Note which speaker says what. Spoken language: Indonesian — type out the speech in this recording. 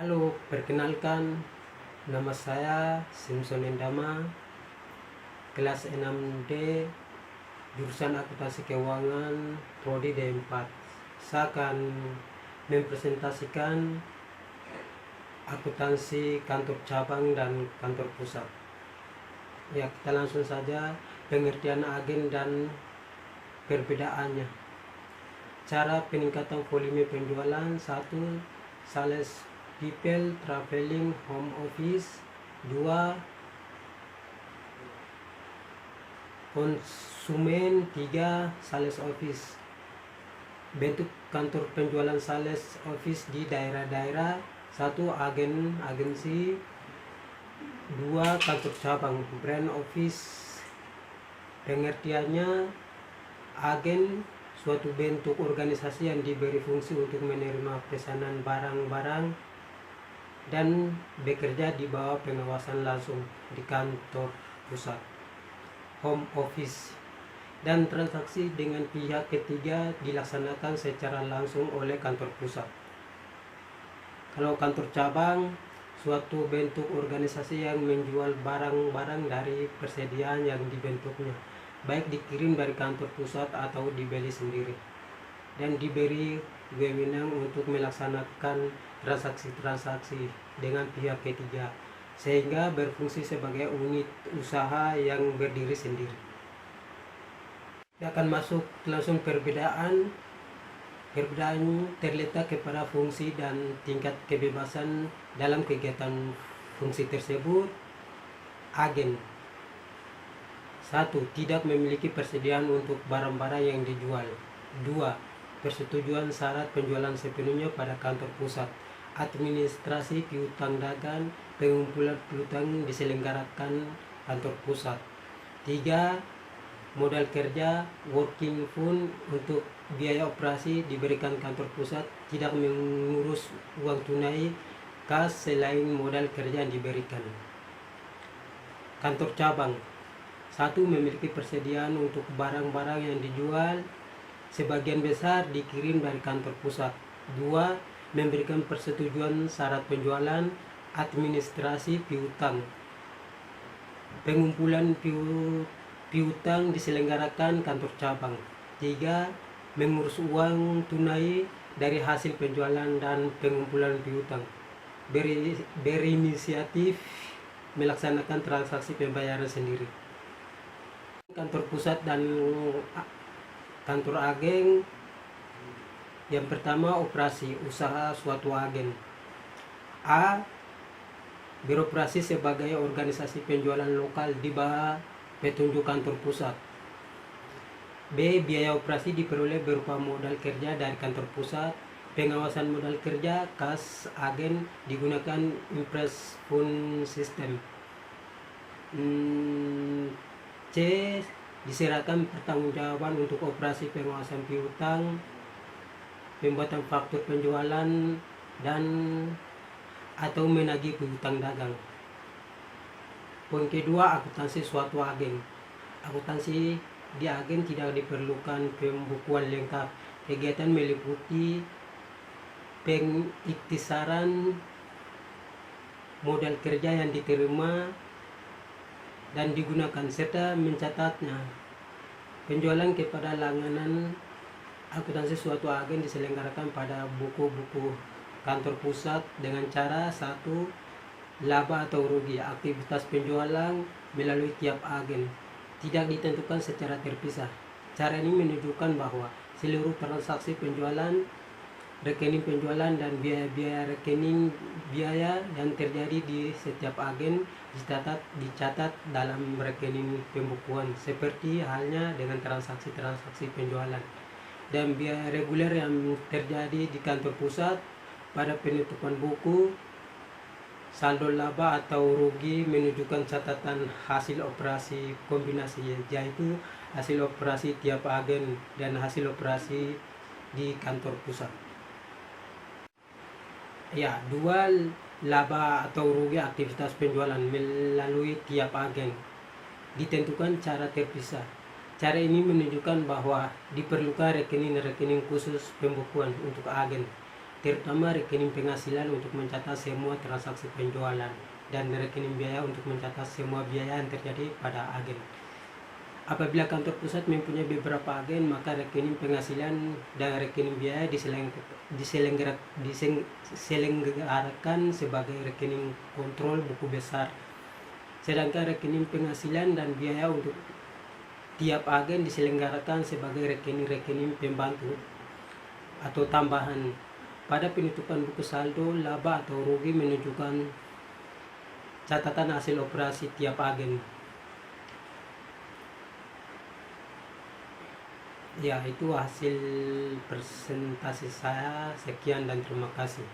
Speaker 1: Halo, perkenalkan, nama saya Simpson Endama, kelas 6D, jurusan Akuntansi Keuangan, prodi D4. Saya akan mempresentasikan akuntansi kantor cabang dan kantor pusat. Ya, kita langsung saja pengertian agen dan perbedaannya. Cara peningkatan volume penjualan: 1. Sales people traveling home office. 2. Konsumen. 3. Sales office. Bentuk kantor penjualan sales office di daerah-daerah: 1. Agensi. 2. Kantor cabang brand office. Pengertiannya: agen suatu bentuk organisasi yang diberi fungsi untuk menerima pesanan barang-barang dan bekerja di bawah pengawasan langsung di kantor pusat home office, dan transaksi dengan pihak ketiga dilaksanakan secara langsung oleh kantor pusat. Kalau kantor cabang, suatu bentuk organisasi yang menjual barang-barang dari persediaan yang dibentuknya, baik dikirim dari kantor pusat atau dibeli sendiri, dan diberi wewenang untuk melaksanakan transaksi-transaksi dengan pihak ketiga, sehingga berfungsi sebagai unit usaha yang berdiri sendiri. Kita akan masuk langsung perbedaan. Perbedaan terletak kepada fungsi dan tingkat kebebasan dalam kegiatan fungsi tersebut. Agen: 1. Tidak memiliki persediaan untuk barang-barang yang dijual. 2. Persetujuan syarat penjualan sepenuhnya pada kantor pusat. Administrasi piutang dagang, pengumpulan piutang diselenggarakan kantor pusat. 3. Modal kerja working fund untuk biaya operasi diberikan kantor pusat, tidak mengurus uang tunai kas selain modal kerja yang diberikan. Kantor cabang: 1. Memiliki persediaan untuk barang-barang yang dijual, sebagian besar dikirim dari kantor pusat. 2. Memberikan persetujuan syarat penjualan, administrasi piutang, pengumpulan piutang diselenggarakan kantor cabang. 3. Mengurus uang tunai dari hasil penjualan dan pengumpulan piutang, berinisiatif melaksanakan transaksi pembayaran sendiri. Kantor pusat dan kantor agen: yang pertama, operasi usaha suatu agen. A. Beroperasi sebagai organisasi penjualan lokal di bawah petunjuk kantor pusat. B. Biaya operasi diperoleh berupa modal kerja dari kantor pusat. Pengawasan modal kerja kas agen digunakan impress fund system. C. Diserahkan pertanggungjawaban untuk operasi pengawasan piutang, pembuatan faktur penjualan, dan atau menagih piutang dagang. Poin kedua, akuntansi suatu agen. Akuntansi di agen tidak diperlukan pembukuan lengkap. Kegiatan meliputi pengiktisaran modal kerja yang diterima dan digunakan serta mencatatnya. Penjualan kepada langganan akuntansi suatu agen diselenggarakan pada buku-buku kantor pusat dengan cara: 1. Laba atau rugi. Aktivitas penjualan melalui tiap agen tidak ditentukan secara terpisah. Cara ini menunjukkan bahwa seluruh transaksi penjualan, rekening penjualan, dan biaya-biaya rekening biaya yang terjadi di setiap agen dicatat dalam rekening pembukuan, seperti halnya dengan transaksi-transaksi penjualan. Dan biaya reguler yang terjadi di kantor pusat pada penutupan buku. Saldo laba atau rugi menunjukkan catatan hasil operasi kombinasi, yaitu hasil operasi tiap agen dan hasil operasi di kantor pusat. 2. Laba atau rugi aktivitas penjualan melalui tiap agen ditentukan cara terpisah. Cara ini menunjukkan bahwa diperlukan rekening-rekening khusus pembukuan untuk agen terutama rekening penghasilan untuk mencatat semua transaksi penjualan, dan rekening biaya untuk mencatat semua biaya yang terjadi pada agen. Apabila kantor pusat mempunyai beberapa agen, maka rekening penghasilan dan rekening biaya diselenggarakan sebagai rekening kontrol buku besar. Sedangkan rekening penghasilan dan biaya untuk tiap agen diselenggarakan sebagai rekening-rekening pembantu atau tambahan. Pada penutupan buku saldo, laba atau rugi menunjukkan catatan hasil operasi tiap agen. Ya, itu hasil presentasi saya. Sekian dan terima kasih.